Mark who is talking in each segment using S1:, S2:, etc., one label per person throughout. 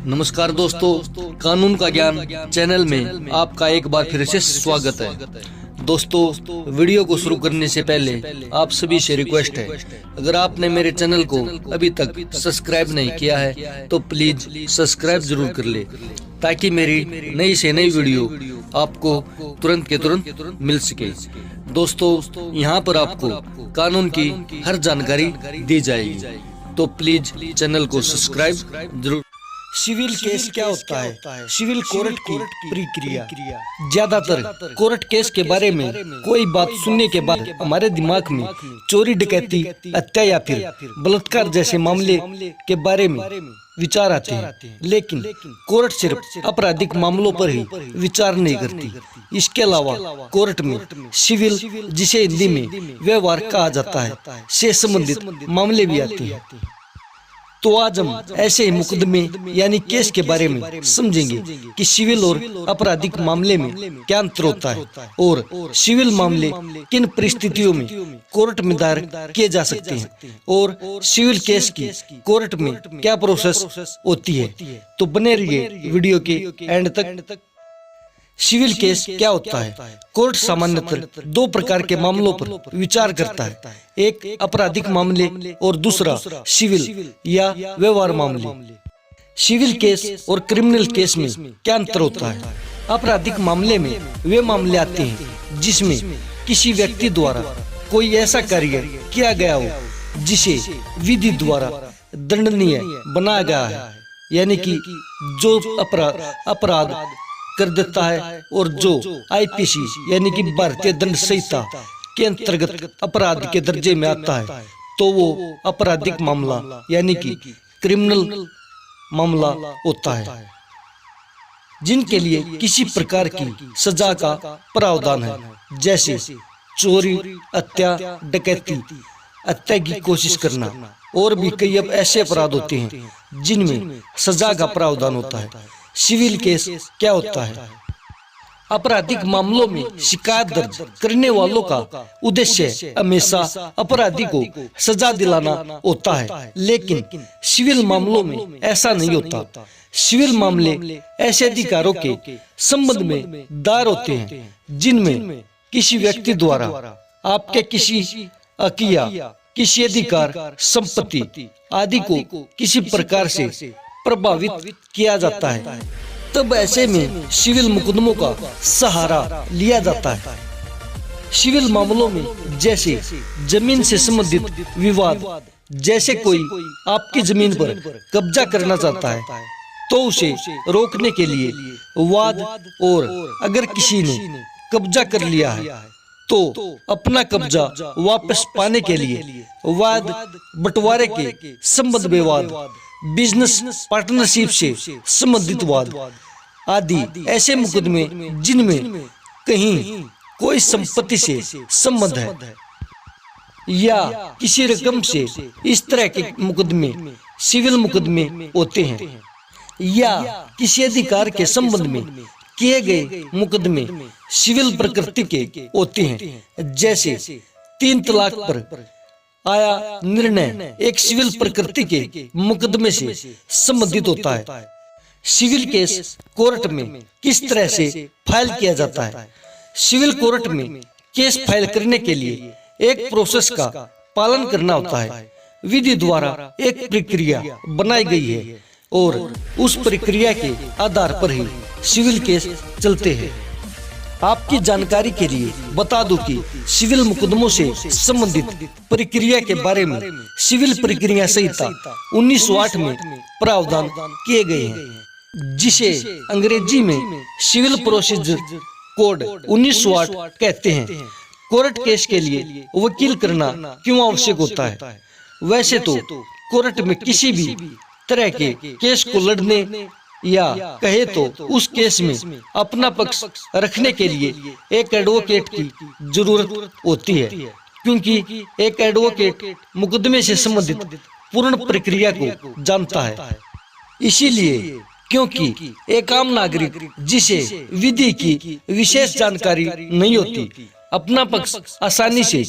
S1: नमस्कार दोस्तों, कानून का ज्ञान चैनल में आपका एक बार फिर से स्वागत है। दोस्तों, वीडियो को शुरू करने से पहले आप सभी से रिक्वेस्ट है, अगर आपने मेरे चैनल को अभी तक सब्सक्राइब नहीं किया है तो प्लीज सब्सक्राइब जरूर कर ले, ताकि मेरी नई से नई वीडियो आपको तुरंत के तुरंत मिल सके। दोस्तों, यहाँ पर आपको कानून की हर जानकारी दी जाएगी, तो प्लीज चैनल को सब्सक्राइब जरूर।
S2: सिविल केस क्या होता है? सिविल कोर्ट की प्रक्रिया। ज्यादातर कोर्ट केस के बारे में कोई बात सुनने के बाद हमारे दिमाग में चोरी, डकैती, हत्या या फिर बलात्कार जैसे मामले के बारे में विचार आते हैं, लेकिन कोर्ट सिर्फ आपराधिक मामलों पर ही विचार नहीं करती। इसके अलावा कोर्ट में सिविल, जिसे हिंदी में व्यवहार कहा जाता है, से संबंधित मामले भी आते हैं। तो आज हम ऐसे ही मुकदमे यानी केस के बारे में समझेंगे कि सिविल और आपराधिक मामले में क्या अंतर होता है और सिविल मामले किन परिस्थितियों में कोर्ट में दायर किए जा सकते हैं और सिविल केस की कोर्ट में क्या प्रोसेस होती है। तो बने रहिए वीडियो के एंड तक। सिविल केस क्या होता है? कोर्ट सामान्यतः दो प्रकार के मामलों पर विचार करता है, एक आपराधिक मामले और दूसरा सिविल या व्यवहार मामले। सिविल केस और क्रिमिनल केस में क्या अंतर होता है? आपराधिक मामले में वे मामले आते हैं जिसमें किसी व्यक्ति द्वारा कोई ऐसा कार्य किया गया हो जिसे विधि द्वारा दंडनीय बनाया गया है, यानी कि जो अपराध कर देता है और जो आईपीसी यानी कि भारतीय दंड संहिता के अंतर्गत अपराध के दर्जे में आता है, तो वो आपराधिक मामला यानी कि क्रिमिनल मामला होता है, जिनके लिए किसी प्रकार की सजा का प्रावधान है, जैसे चोरी, हत्या, डकैती, हत्या की कोशिश करना और भी कई अब ऐसे अपराध होते हैं जिनमें सजा का प्रावधान होता है। सिविल केस क्या होता है? आपराधिक मामलों में शिकायत दर्ज करने वालों का उद्देश्य हमेशा अपराधी को सजा दिलाना होता है, लेकिन सिविल मामलों में ऐसा नहीं होता। सिविल मामले ऐसे अधिकारों के संबंध में दायर होते हैं जिनमें किसी व्यक्ति द्वारा आपके किसी हकिया, किसी अधिकार, संपत्ति आदि को किसी प्रकार से प्रभावित किया जाता है। तब ऐसे में सिविल मुकदमों का सहारा लिया जाता है। सिविल मामलों में जैसे जमीन से संबंधित विवाद, जैसे कोई आपकी जमीन पर कब्जा करना चाहता है तो उसे रोकने के लिए वाद, और अगर किसी ने कब्जा कर लिया है तो अपना कब्जा वापस पाने के लिए वाद, बंटवारे के संबंध में वाद, बिजनेस पार्टनरशिप से संबंधित वाद आदि ऐसे मुकदमे जिनमें कहीं कोई संपत्ति से संबंध है या किसी रकम से, इस तरह के मुकदमे सिविल मुकदमे होते हैं। या किसी अधिकार के संबंध में किए गए मुकदमे सिविल प्रकृति के होते हैं, जैसे 3 तलाक पर आया निर्णय एक सिविल प्रकृति के मुकदमे से संबंधित होता है। सिविल केस कोर्ट में किस तरह से फाइल किया जाता है? सिविल कोर्ट में केस फाइल करने के लिए एक प्रोसेस का पालन करना होता है। विधि द्वारा एक प्रक्रिया बनाई गई है और उस प्रक्रिया के आधार पर ही सिविल केस चलते हैं। आपकी जानकारी के लिए बता दूं कि सिविल मुकदमों से संबंधित प्रक्रिया के बारे में सिविल प्रक्रिया संहिता 1908 में प्रावधान किए गए हैं, जिसे अंग्रेजी में सिविल प्रोसीजर कोड 1908 कहते हैं। कोर्ट केस के लिए वकील करना क्यों आवश्यक होता है? वैसे तो कोर्ट में किसी भी तरह के केस को लड़ने या कहे तो उस केस में अपना पक्ष रखने के लिए एक एडवोकेट की जरूरत होती है, क्योंकि एक एडवोकेट मुकदमे से संबंधित पूर्ण प्रक्रिया को जानता है। इसीलिए क्योंकि एक आम नागरिक जिसे विधि की विशेष जानकारी नहीं होती, अपना पक्ष आसानी से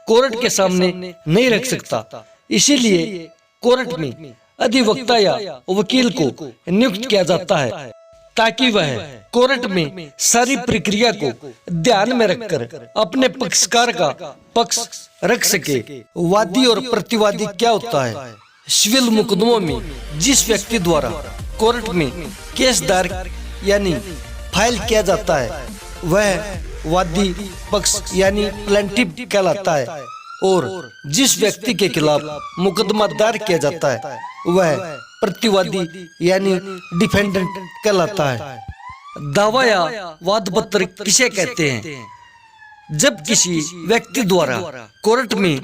S2: कोर्ट के सामने नहीं रख सकता। इसीलिए कोर्ट में अधिवक्ता या वकील को नियुक्त किया जाता है ताकि वह कोर्ट में सारी प्रक्रिया को ध्यान में रखकर अपने पक्षकार का पक्ष रख सके। वादी और प्रतिवादी क्या होता है? सिविल मुकदमों में जिस व्यक्ति द्वारा कोर्ट में केस दायर यानी फाइल किया जाता है वह वादी पक्ष यानी प्लेंटिफ कहलाता है और जिस व्यक्ति के खिलाफ मुकदमा दायर किया जाता है वह प्रतिवादी यानी डिफेंडेंट कहलाता है। दावा या वाद पत्र किसे कहते हैं? जब किसी व्यक्ति द्वारा कोर्ट में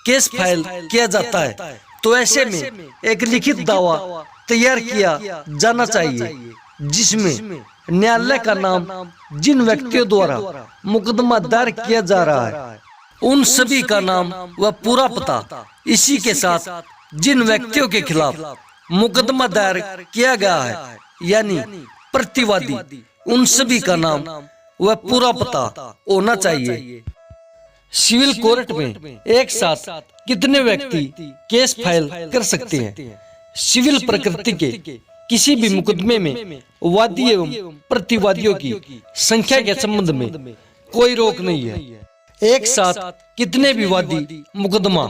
S2: केस फाइल किया जाता है तो ऐसे में एक लिखित दावा तैयार किया जाना चाहिए जिसमें न्यायालय का नाम जिन व्यक्तियों द्वारा मुकदमा दायर किया जा रहा है उन सभी का नाम व पूरा पता, इसी के साथ जिन व्यक्तियों के खिलाफ मुकदमा दायर किया गया है यानी प्रतिवादी उन सभी का नाम व पूरा पता होना चाहिए। सिविल कोर्ट में एक साथ कितने व्यक्ति केस फाइल कर सकते हैं? सिविल प्रकृति के किसी भी मुकदमे में वादी एवं प्रतिवादियों की संख्या के संबंध में कोई रोक नहीं है। एक साथ कितने भी वादी मुकदमा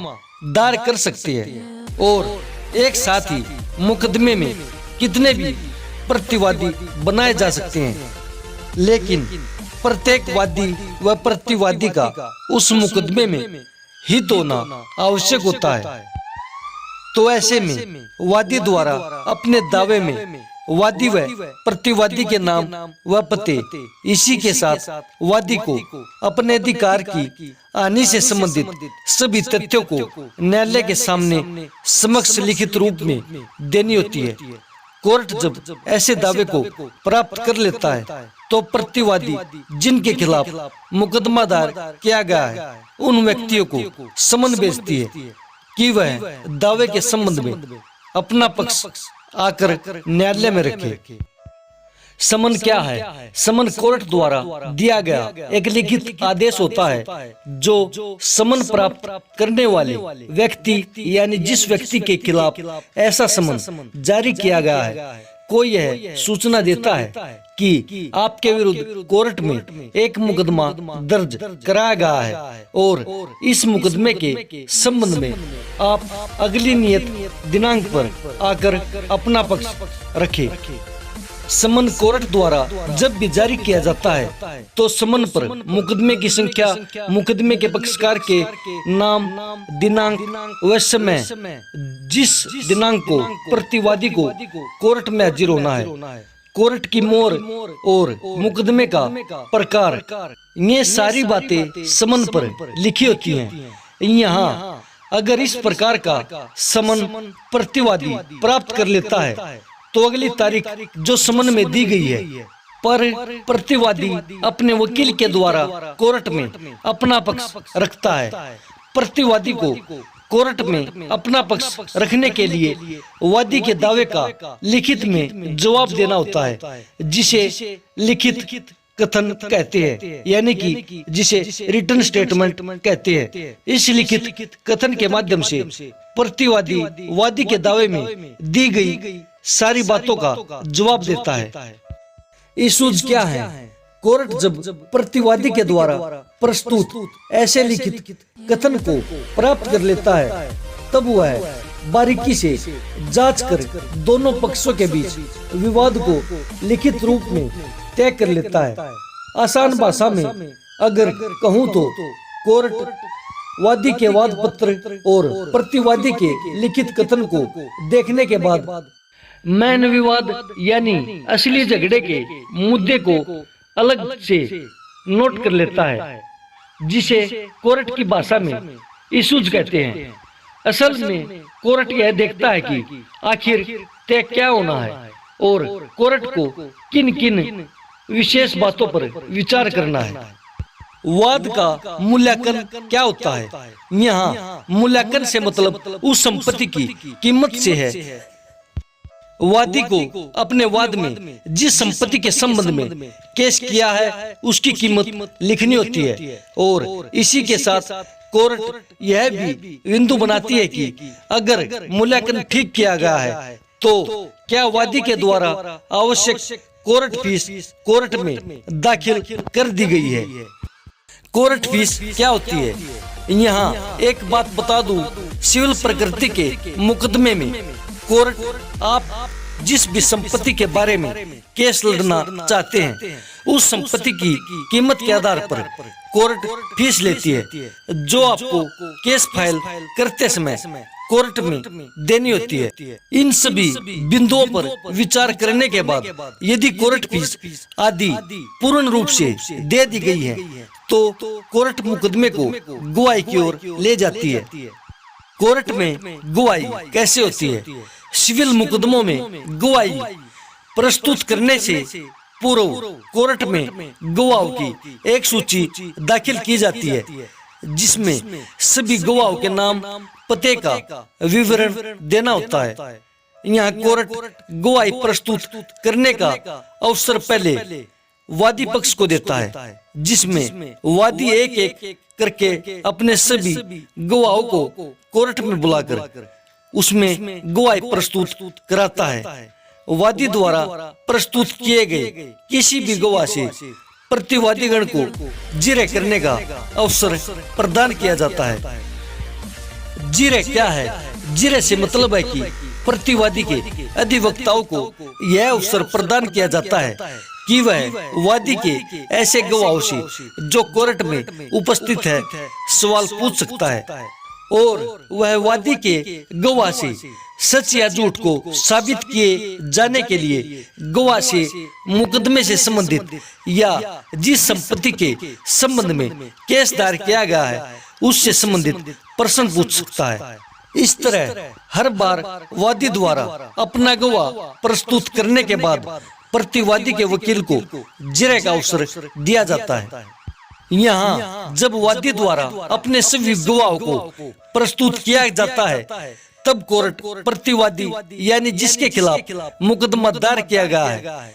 S2: दायर कर सकते हैं और एक साथ ही मुकदमे में कितने भी प्रतिवादी बनाए जा सकते हैं, लेकिन प्रत्येक वादी व प्रतिवादी का उस मुकदमे में हित होना आवश्यक होता है। तो ऐसे में वादी द्वारा अपने दावे में वादी व प्रतिवादी के नाम व पते, इसी के साथ वादी को अपने अधिकार की हानि से संबंधित सभी तथ्यों को न्यायालय के सामने समक्ष लिखित रूप में देनी होती है। कोर्ट जब ऐसे दावे को प्राप्त कर लेता है तो प्रतिवादी जिनके खिलाफ मुकदमा दायर किया गया है उन व्यक्तियों को समन भेजती है कि वह दावे के संबंध में अपना पक्ष आकर न्यायालय में रखे। समन क्या है? समन कोर्ट द्वारा दिया गया एक लिखित आदेश होता है जो समन प्राप्त करने वाले व्यक्ति यानी जिस व्यक्ति के खिलाफ ऐसा समन जारी किया गया है को यह सूचना देता है कि आपके विरुद्ध कोर्ट में एक मुकदमा दर्ज कराया गया है और इस मुकदमे के संबंध में आप अगली नियत दिनांक पर आकर अपना पक्ष रखें। समन कोर्ट द्वारा जब भी जारी किया जाता है तो समन पर मुकदमे की संख्या, मुकदमे के पक्षकार के नाम, दिनांक व समय, जिस दिनांक को प्रतिवादी को कोर्ट में हाजिर होना है, कोर्ट की मोहर और मुकदमे का प्रकार, ये सारी बातें समन पर लिखी होती हैं। यहाँ अगर इस प्रकार का समन प्रतिवादी प्राप्त कर लेता है तो अगली तारीख जो समन में दी गई है पर प्रतिवादी अपने वकील के द्वारा कोर्ट में अपना पक्ष रखता है। प्रतिवादी को कोर्ट में अपना पक्ष रखने के लिए वादी के दावे का लिखित में जवाब देना होता है जिसे लिखित कथन कहते हैं, यानी कि जिसे रिटन स्टेटमेंट कहते हैं। इस लिखित कथन के माध्यम से प्रतिवादी वादी के दावे में दी गई सारी बातों का जवाब देता है। इशूज क्या है? कोर्ट जब प्रतिवादी के द्वारा प्रस्तुत ऐसे लिखित कथन को प्राप्त कर लेता है तब वह बारीकी से जांच कर दोनों पक्षों के बीच विवाद को लिखित रूप में तय कर लेता है। आसान भाषा में अगर कहूँ तो कोर्ट वादी के वाद पत्र और प्रतिवादी के लिखित कथन को देखने के बाद मैन विवाद यानी असली झगड़े के मुद्दे को अलग से नोट कर लेता है जिसे कोर्ट की भाषा में इशूज कहते हैं। असल में कोर्ट यह देखता है कि आखिर तय क्या होना है और कोर्ट को किन किन विशेष बातों पर विचार करना है। वाद का मूल्यांकन क्या होता है? यहाँ मूल्यांकन से मतलब उस संपत्ति की कीमत से है। वादी को अपने वाद में जिस संपत्ति के संबंध में केस किया है उसकी कीमत लिखनी होती है और इसी के साथ कोर्ट यह भी बिंदु बनाती है कि अगर मूल्यांकन ठीक किया गया है तो क्या वादी के द्वारा आवश्यक कोर्ट फीस कोर्ट में दाखिल कर दी गई है। कोर्ट फीस क्या होती है, यहाँ एक बात बता दूं, सिविल प्रकृति के मुकदमे में कोर्ट आप जिस भी संपत्ति के बारे में केस लड़ना चाहते हैं उस संपत्ति की कीमत के आधार पर कोर्ट फीस लेती है, जो आपको केस फाइल करते समय कोर्ट में देनी होती है। इन सभी बिंदुओं पर विचार करने के बाद यदि कोर्ट फीस आदि पूर्ण रूप से दे दी गई है तो कोर्ट मुकदमे को गवाही की ओर ले जाती है। कोर्ट में गवाही कैसे होती है? सिविल मुकदमों में गवाही प्रस्तुत करने से पूर्व कोर्ट में गवाहों की एक सूची दाखिल की जाती है, जिसमें सभी गवाहों के नाम पते का विवरण देना होता है। यहाँ कोर्ट गवाही प्रस्तुत करने का अवसर पहले वादी पक्ष को देता है, जिसमें वादी एक एक करके अपने सभी गवाहों को कोर्ट में बुलाकर उसमें गवाही प्रस्तुत कराता है। वादी द्वारा प्रस्तुत किए गए किसी भी गवाह से प्रतिवादीगण को जिरह करने का अवसर प्रदान किया जाता है। जिरह क्या है? जिरह से मतलब है कि प्रतिवादी के अधिवक्ताओं को यह अवसर प्रदान किया जाता है कि वह वादी के ऐसे गवाहों से जो कोर्ट में उपस्थित है सवाल पूछ सकता है और वह वादी के गवाह से सच या झूठ को साबित किए जाने के लिए गवाह से मुकदमे से संबंधित या जिस संपत्ति के संबंध में केस दायर किया गया है उससे संबंधित प्रश्न पूछ सकता है। इस तरह हर बार वादी द्वारा अपना गवाह प्रस्तुत करने के बाद प्रतिवादी के वकील को जिरह का अवसर दिया जाता है। यहाँ जब वादी द्वारा अपने सभी गवाहों को प्रस्तुत किया जाता है तब कोर्ट प्रतिवादी यानी जिसके खिलाफ मुकदमा दायर किया गया है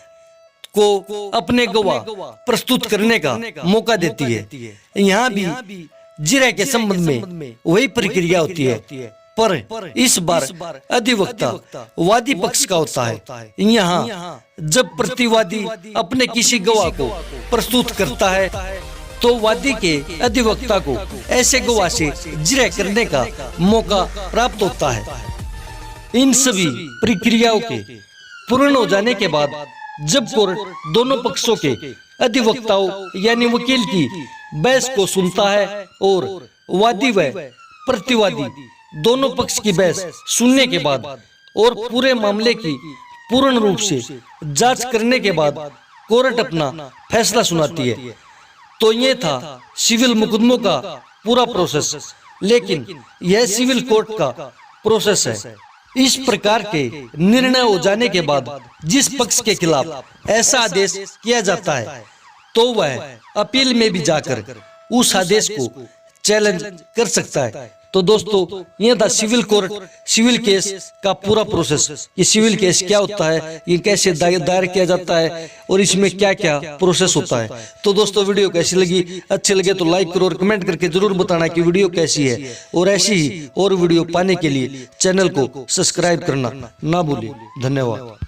S2: को अपने गवाह प्रस्तुत करने का मौका देती है। यहाँ भी जिरह के संबंध में वही प्रक्रिया होती है, पर इस बार अधिवक्ता वादी पक्ष का होता है। यहाँ जब प्रतिवादी अपने किसी गवाह को प्रस्तुत करता है तो वादी के अधिवक्ता को ऐसे गवाह से जिरह करने का मौका प्राप्त होता है। इन सभी प्रक्रियाओं के पूर्ण हो जाने के बाद जब कोर्ट दोनों पक्षों के अधिवक्ताओं यानी वकील की बहस को सुनता है और वादी व प्रतिवादी दोनों पक्ष की बहस सुनने के बाद और पूरे मामले की पूर्ण रूप से जांच करने के बाद कोर्ट अपना फैसला सुनाती है। तो ये था सिविल मुकदमों का पूरा प्रोसेस, लेकिन यह सिविल कोर्ट का प्रोसेस है। इस प्रकार के निर्णय हो जाने के बाद जिस पक्ष के खिलाफ ऐसा आदेश किया जाता है तो वह अपील में भी जाकर उस आदेश को चैलेंज कर सकता है। तो दोस्तों यह था सिविल कोर्ट सिविल केस का पूरा प्रोसेस। ये सिविल केस क्या होता है, ये कैसे दायर किया जाता है और इसमें क्या क्या प्रोसेस होता है। तो दोस्तों वीडियो कैसी लगी, अच्छी लगे तो लाइक करो और कमेंट करके जरूर बताना कि वीडियो कैसी है और ऐसी ही और वीडियो पाने के लिए चैनल को सब्सक्राइब करना ना भूलिए। धन्यवाद।